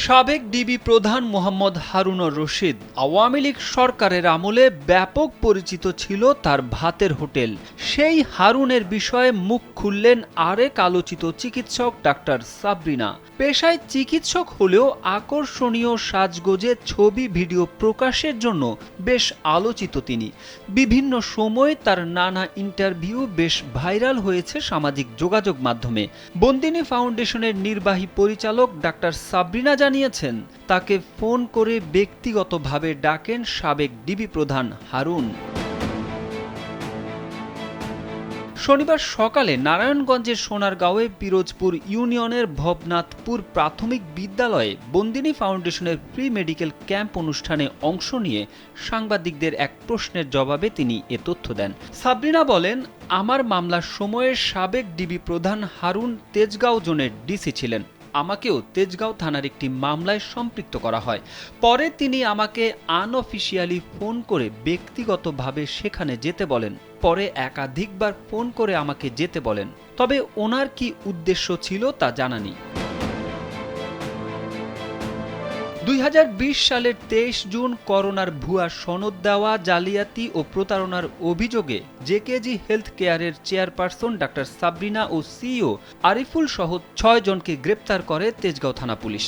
সাবেক ডিবি প্রধান মোহাম্মদ হারুনুর রশিদ আওয়ামী লীগ সরকারের আমলে ব্যাপক পরিচিত ছিল তার ভাতের হোটেল। সেই হারুনের বিষয়ে মুখ খুললেন আরেক আলোচিত চিকিৎসক ডাক্তার সাবরিনা। পেশায় চিকিৎসক হলেও আকর্ষণীয় সাজগোজে ছবি ভিডিও প্রকাশের জন্য বেশ আলোচিত তিনি। বিভিন্ন সময় তার নানা ইন্টারভিউ বেশ ভাইরাল হয়েছে সামাজিক যোগাযোগ মাধ্যমে। বন্দিনী ফাউন্ডেশনের নির্বাহী পরিচালক ডাক্তার সাবরিনা জানিয়েছেন, তাকে ফোন করে ব্যক্তিগতভাবে ডাকেন সাবেক ডিবি প্রধান হারুন। শনিবার সকালে নারায়ণগঞ্জের সোনারগাঁওয়ে পিরোজপুর ইউনিয়নের ভবনাথপুর প্রাথমিক বিদ্যালয়ে বন্দিনী ফাউন্ডেশনের প্রি মেডিকেল ক্যাম্প অনুষ্ঠানে অংশ নিয়ে সাংবাদিকদের এক প্রশ্নের জবাবে তিনি এ তথ্য দেন। সাবরিনা বলেন, আমার মামলার সময়ে সাবেক ডিবি প্রধান হারুন তেজগাঁও জোনের ডিসি ছিলেন। আমাকেও তেজগাঁও থানার একটি মামলায় সম্পৃক্ত করা হয়। পরে তিনি আমাকে আনঅফিসিয়ালি ফোন করে ব্যক্তিগতভাবে সেখানে যেতে বলেন। পরে একাধিকবার ফোন করে আমাকে যেতে বলেন, তবে ওনার কি উদ্দেশ্য ছিল তা জানা নেই। 2020 সালের 23 জুন করোনার ভুয়া সনদ দেওয়া, জালিয়াতি ও প্রতারণার অভিযোগে জেকেজি হেলথ কেয়ারের চেয়ারপারসন ডাক্তার সাবরিনা ও সিইও আরিফুল সহ 6 জনকে গ্রেপ্তার করে তেজগাঁও থানা পুলিশ।